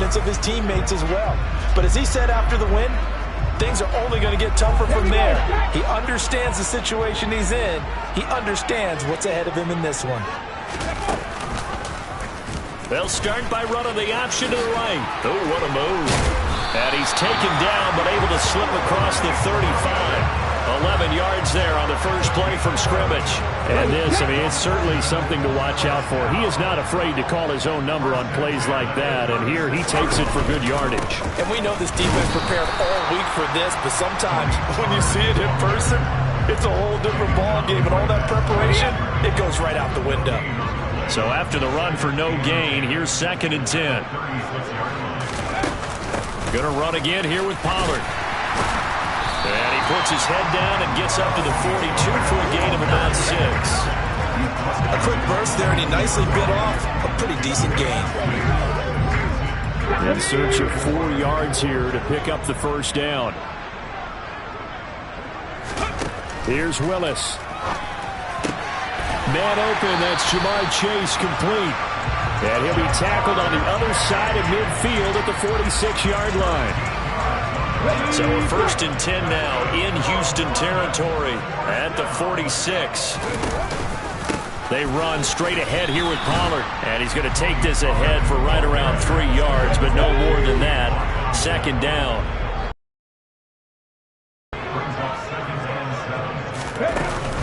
confidence of his teammates as well. But as he said after the win, things are only going to get tougher from there. He understands the situation he's in. He understands what's ahead of him in this one. They'll start by running the option to the right. Oh, what a move. And he's taken down, but able to slip across the 35. 11 yards there on the first play from scrimmage. And this, I mean, it's certainly something to watch out for. He is not afraid to call his own number on plays like that, and here he takes it for good yardage. And we know this defense prepared all week for this, but sometimes when you see it in person, it's a whole different ball game, and all that preparation, it goes right out the window. So after the run for no gain, here's 2nd and 10. Going to run again here with Pollard. And he puts his head down and gets up to the 42 for a gain of about 6. A quick burst there, and he nicely bit off a pretty decent gain. In search of 4 yards here to pick up the first down. Here's Willis. Man open, that's Jamar Chase complete. And he'll be tackled on the other side of midfield at the 46-yard line. So a 1st and 10 now in Houston territory at the 46. They run straight ahead here with Pollard. And he's going to take this ahead for right around 3 yards, but no more than that. 2nd down.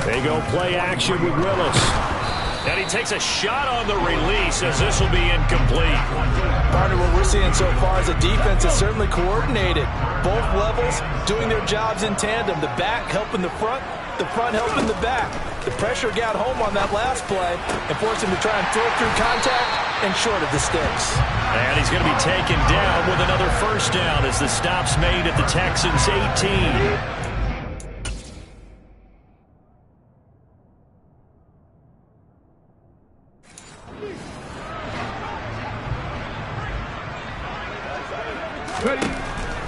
They go play action with Willis. And he takes a shot on the release as this will be incomplete. Partner, what we're seeing so far is a defense that's certainly coordinated. Both levels doing their jobs in tandem. The back helping the front helping the back. The pressure got home on that last play and forced him to try and throw through contact and short of the sticks. And he's going to be taken down with another first down as the stop's made at the Texans' 18.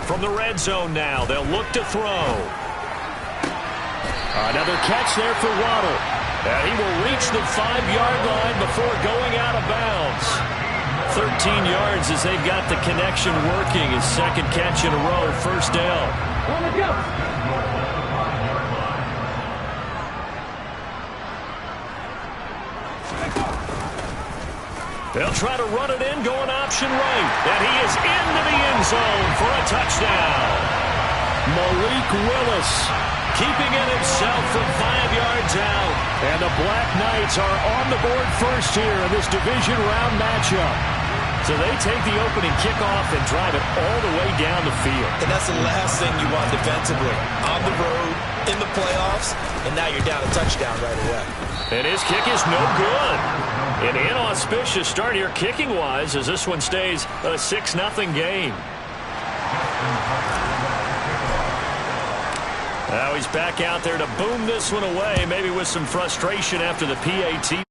From the red zone now, they'll look to throw. Another catch there for Waddle. And he will reach the 5-yard line before going out of bounds. 13 yards as they've got the connection working. His 2nd catch in a row, first down. They'll try to run it in, going option right. And he is into the end zone for a touchdown. Malik Willis keeping it himself from 5 yards out. And the Black Knights are on the board first here in this division round matchup. So they take the opening kickoff and drive it all the way down the field. And that's the last thing you want defensively. On the road, in the playoffs, and now you're down a touchdown right away. And his kick is no good. An inauspicious start here kicking-wise as this one stays a 6-0 game. Now he's back out there to boom this one away, maybe with some frustration after the PAT.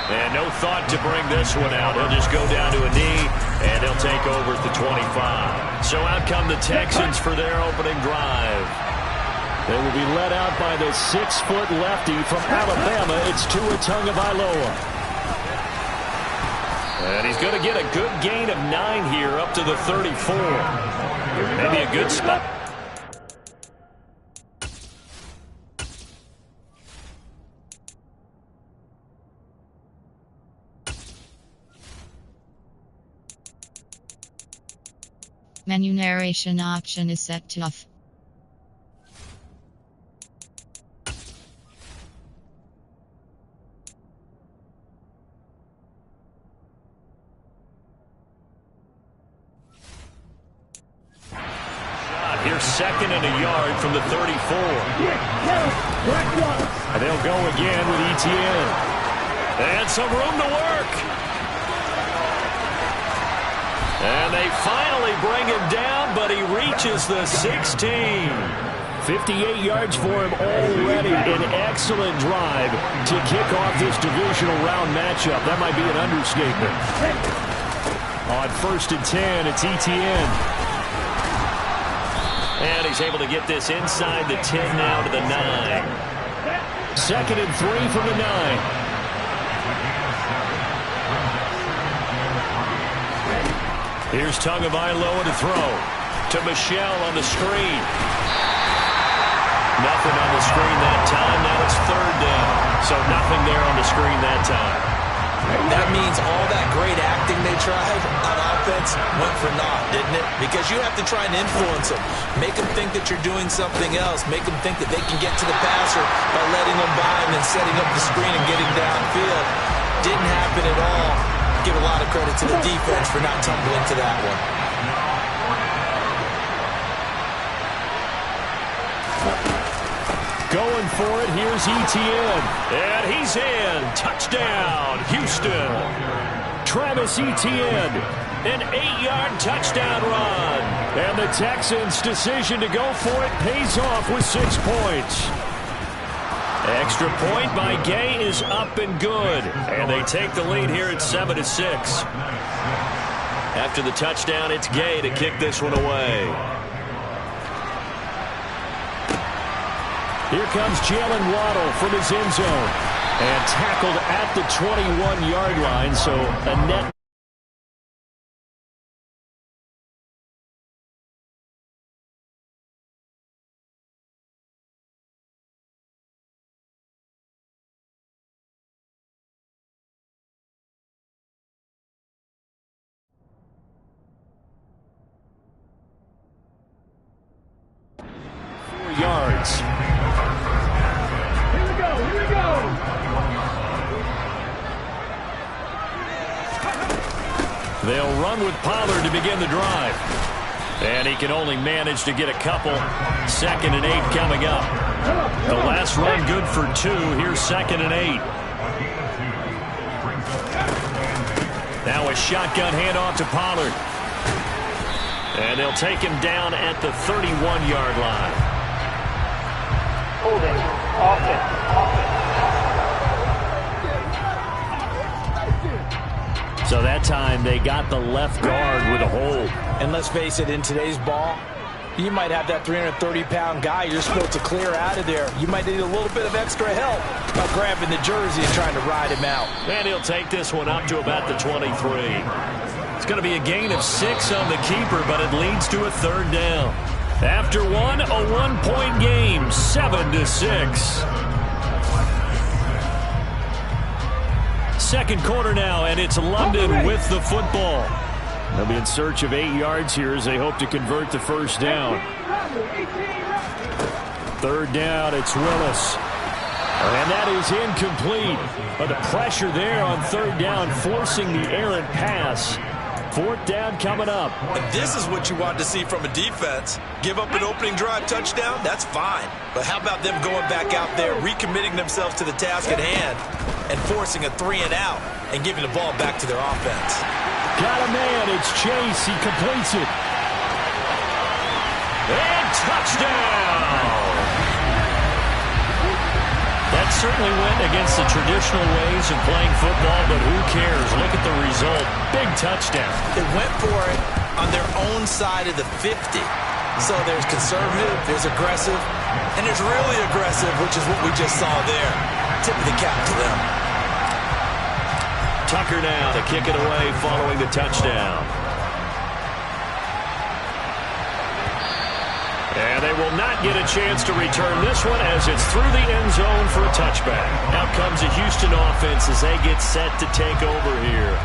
And no thought to bring this one out. He'll just go down to a knee, and he'll take over at the 25. So out come the Texans for their opening drive. They will be led out by the 6-foot lefty from Alabama. It's Tua Tagovailoa. And he's going to get a good gain of 9 here up to the 34. Maybe a good spot. Menu narration option is set to off. Here's 2nd and a yard from the 34. And they'll go again with Etienne. And some room to work. And they finally bring him down, but he reaches reaches the 16. 58 yards for him already. An excellent drive to kick off this divisional round matchup. That might be an understatement. On 1st and 10, it's ETN. And he's able to get this inside the 10 now to the 9. 2nd and 3 from the 9. Here's Tagovailoa to throw. To Michelle on the screen. Nothing on the screen that time. Now it's 3rd down. So nothing there on the screen that time. That means all that great acting they tried on offense went for naught, didn't it? Because you have to try and influence them. Make them think that you're doing something else. Make them think that they can get to the passer by letting them by and then setting up the screen and getting downfield. Didn't happen at all. Give a lot of credit to the defense for not tumbling to that one. Going for it, here's ETN. And he's in. Touchdown, Houston. Travis Etienne, an 8-yard touchdown run. And the Texans' decision to go for it pays off with 6 points. Extra point by Gay is up and good. And they take the lead here at 7-6. After the touchdown, it's Gay to kick this one away. Here comes Jalen Waddle from his end zone. And tackled at the 21-yard line, so a net. Yards. Here we go. They'll run with Pollard to begin the drive. And he can only manage to get a couple. 2nd and 8 coming up. The last run good for 2. Here's 2nd and 8. Now a shotgun handoff to Pollard. And they'll take him down at the 31-yard line. Holding. Offense. So that time they got the left guard with a hold. And let's face it, in today's ball, you might have that 330-pound guy you're supposed to clear out of there. You might need a little bit of extra help by grabbing the jersey and trying to ride him out. And he'll take this one up to about the 23. It's going to be a gain of 6 on the keeper, but it leads to a 3rd down. After one, a 1-point game, 7-6. Second quarter now, and it's London with the football. They'll be in search of 8 yards here as they hope to convert the 1st down. 3rd down, it's Willis. And that is incomplete. But the pressure there on 3rd down, forcing the errant pass. 4th down coming up. And this is what you want to see from a defense. Give up an opening drive touchdown, that's fine. But how about them going back out there, recommitting themselves to the task at hand, and forcing a 3-and-out and giving the ball back to their offense. Got a man, it's Chase, he completes it. And touchdown! That certainly went against the traditional ways of playing football, but who cares? Look at the result. Big touchdown. They went for it on their own side of the 50. So there's conservative, there's aggressive, and there's really aggressive, which is what we just saw there. Tip of the cap to them. Tucker now to kick it away following the touchdown. And they will not get a chance to return this one as it's through the end zone for a touchback. Out comes the Houston offense as they get set to take over here.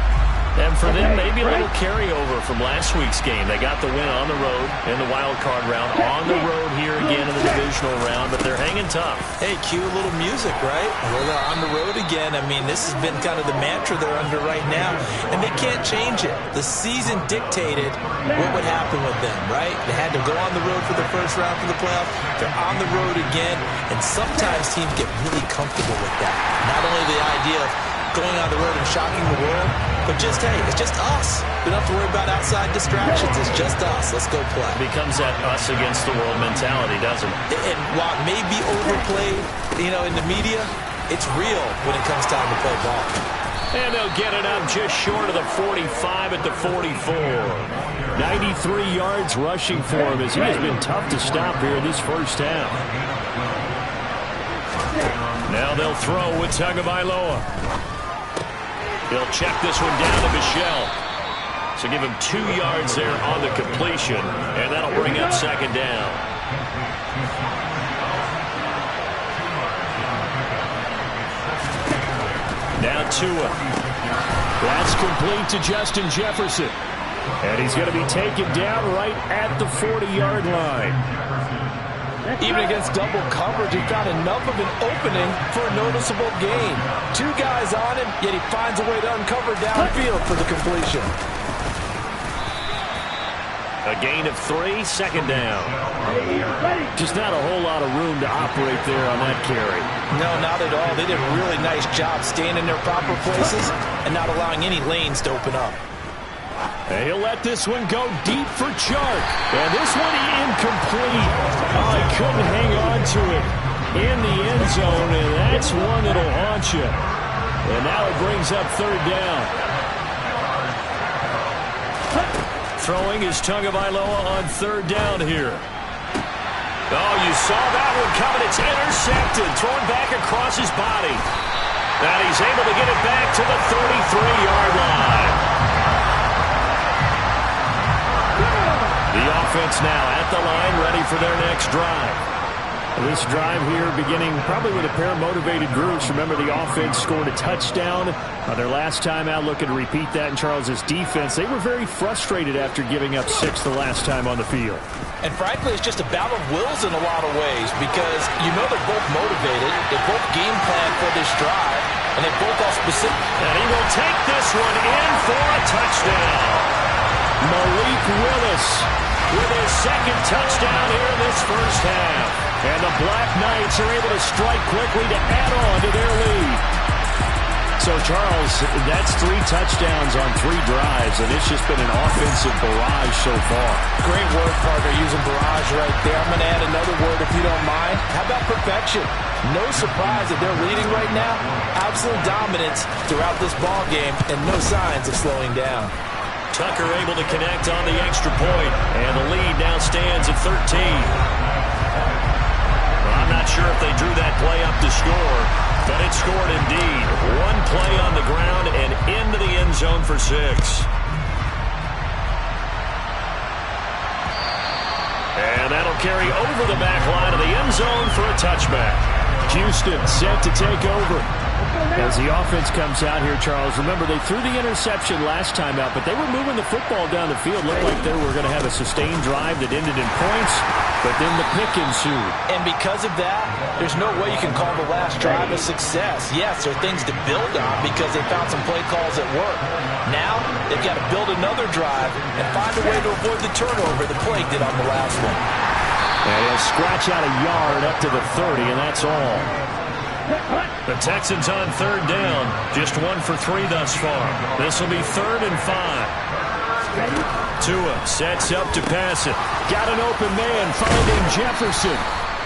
And for them, maybe a little carryover from last week's game. They got the win on the road in the wild card round, on the road here again in the divisional round, but they're hanging tough. Hey, cue a little music, right? Well, they're on the road again. I mean, this has been kind of the mantra they're under right now, and they can't change it. The season dictated what would happen with them, right? They had to go on the road for the first round for the playoffs. They're on the road again, and sometimes teams get really comfortable with that. Not only the idea of going on the road and shocking the world, but just, hey, it's just us. We don't have to worry about outside distractions. It's just us. Let's go play. It becomes that us against the world mentality, doesn't it? And while it may be overplayed, in the media, it's real when it comes time to play ball. And they'll get it up just short of the 45 at the 44. 93 yards rushing for him as he has been tough to stop here in this first half. Now they'll throw with Tagovailoa. He'll check this one down to Michel. So give him 2 yards there on the completion, and that'll bring up second down. Now Tua. That's complete to Justin Jefferson. And he's going to be taken down right at the 40-yard line. Even against double coverage, he found enough of an opening for a noticeable gain. 2 guys on him, yet he finds a way to uncover downfield for the completion. A gain of 3, second down. Just not a whole lot of room to operate there on that carry. No, not at all. They did a really nice job staying in their proper places and not allowing any lanes to open up. And he'll let this one go deep for Chark. And this one incomplete. Oh, he couldn't hang on to it in the end zone, and that's one that'll haunt you. And now it brings up third down. Throwing is Tagovailoa on third down here. Oh, you saw that one coming. It's intercepted. Thrown back across his body. And he's able to get it back to the 33-yard line. The offense now at the line, ready for their next drive. This drive here beginning probably with a pair of motivated groups. Remember, the offense scored a touchdown their last time out, looking to repeat that in Charles's defense. They were very frustrated after giving up 6 the last time on the field. And frankly, it's just a battle of wills in a lot of ways because they're both motivated. They both game plan for this drive, and they both are specific. And he will take this one in for a touchdown. Malik Willis with his second touchdown here in this first half. And the Black Knights are able to strike quickly to add on to their lead. So, Charles, that's 3 touchdowns on 3 drives, and it's just been an offensive barrage so far. Great word, partner, using barrage right there. I'm going to add another word if you don't mind. How about perfection? No surprise that they're leading right now. Absolute dominance throughout this ball game, and no signs of slowing down. Tucker able to connect on the extra point, and the lead now stands at 13. I'm not sure if they drew that play up to score, but it scored indeed. 1 play on the ground and into the end zone for 6. And that'll carry over the back line of the end zone for a touchback. Houston set to take over. As the offense comes out here, Charles, remember they threw the interception last time out, but they were moving the football down the field. Looked like they were going to have a sustained drive that ended in points, but then the pick ensued. And because of that, there's no way you can call the last drive a success. Yes, there are things to build on because they found some play calls that work. Now, they've got to build another drive and find a way to avoid the turnover the play did on the last one. And he'll scratch out a yard up to the 30, and that's all. The Texans on third down. Just 1 for 3 thus far. This will be 3rd and 5. Tua sets up to pass it. Got an open man, finding Jefferson.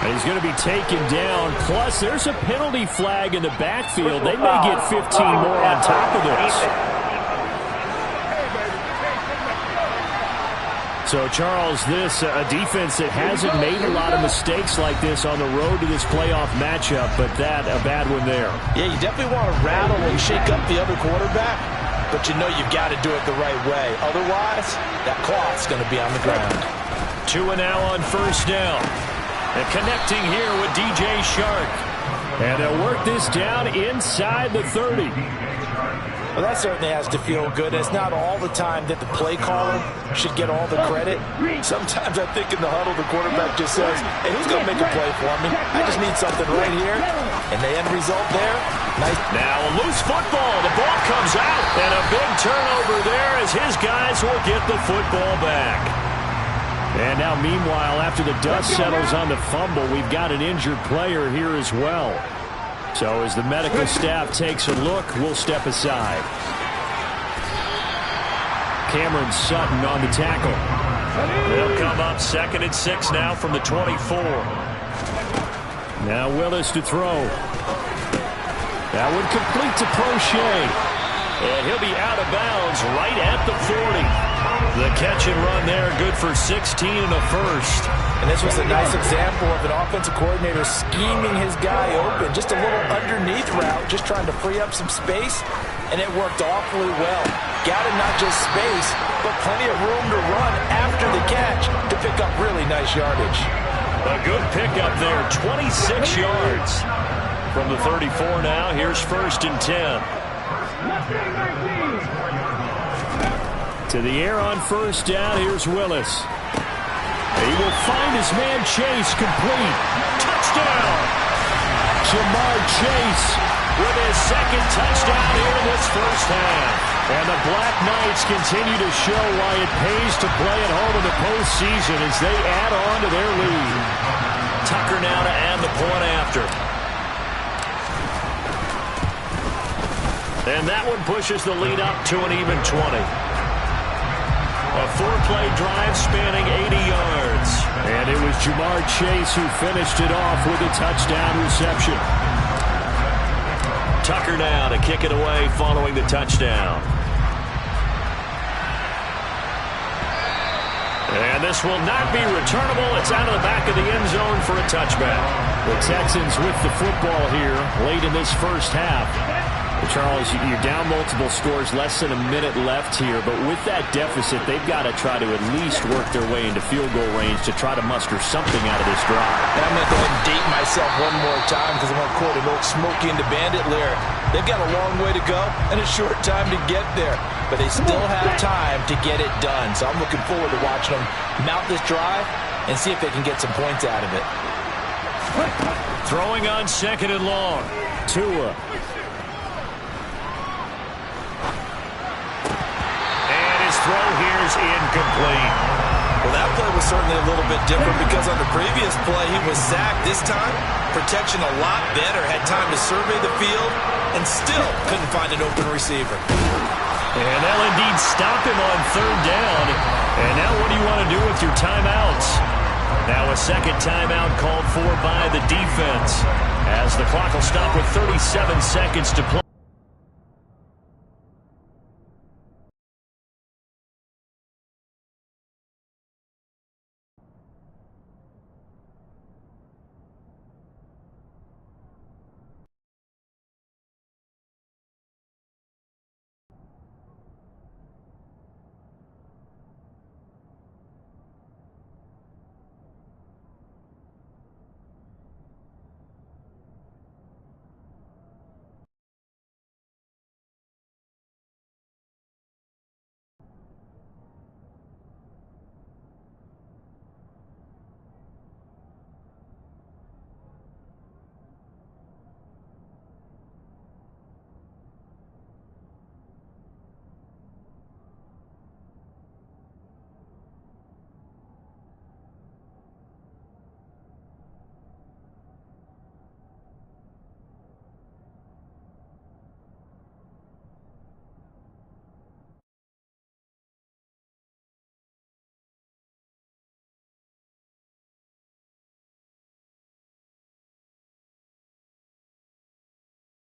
And he's going to be taken down. Plus, there's a penalty flag in the backfield. They may get 15 more on top of this. So, Charles, this a defense that hasn't made a lot of mistakes like this on the road to this playoff matchup, but that a bad one there. Yeah, you definitely want to rattle and shake up the other quarterback, but you've got to do it the right way. Otherwise, that clock's going to be on the ground. Tua now on first down. And connecting here with DJ Chark. And they'll work this down inside the 30. Well, that certainly has to feel good. It's not all the time that the play caller should get all the credit. Sometimes I think in the huddle, the quarterback just says, hey, who's going to make a play for me? I just need something right here. And the end result there, nice. Now a loose football. The ball comes out. And a big turnover there as his guys will get the football back. And now, meanwhile, after the dust settles on the fumble, we've got an injured player here as well. So as the medical staff takes a look, we'll step aside. Cameron Sutton on the tackle. They'll come up 2nd and 6 now from the 24. Now Willis to throw. That would complete to Prochet. And he'll be out of bounds right at the 40. The catch and run there, good for 16 and a first. And this was a nice example of an offensive coordinator scheming his guy open. Just a little underneath route, just trying to free up some space, and it worked awfully well. Got him not just space, but plenty of room to run after the catch to pick up really nice yardage. A good pickup there, 26 yards. From the 34 now, here's 1st and 10. To the air on 1st down, here's Willis. He will find his man Chase complete. Touchdown! Jamar Chase with his 2nd touchdown here in this first half. And the Black Knights continue to show why it pays to play at home in the postseason as they add on to their lead. Tucker now to add the point after. And that one pushes the lead up to an even 20. A 4-play drive spanning 80 yards. And it was Jamar Chase who finished it off with a touchdown reception. Tucker now to kick it away following the touchdown. And this will not be returnable. It's out of the back of the end zone for a touchback. The Texans with the football here late in this first half. Charles, you're down multiple scores, less than a minute left here, but with that deficit, they've got to try to at least work their way into field goal range to try to muster something out of this drive. And I'm going to go ahead and date myself one more time because I'm going to quote an old Smokey and the Bandit lyric. They've got a long way to go and a short time to get there, but they still have time to get it done. So I'm looking forward to watching them mount this drive and see if they can get some points out of it. Throwing on 2nd and long. Tua. Throw here is incomplete. Well, that play was certainly a little bit different because on the previous play he was sacked. This time, protection a lot better. Had time to survey the field and still couldn't find an open receiver. And they'll indeed stop him on 3rd down. And now what do you want to do with your timeouts? Now a 2nd timeout called for by the defense as the clock will stop with 37 seconds to play.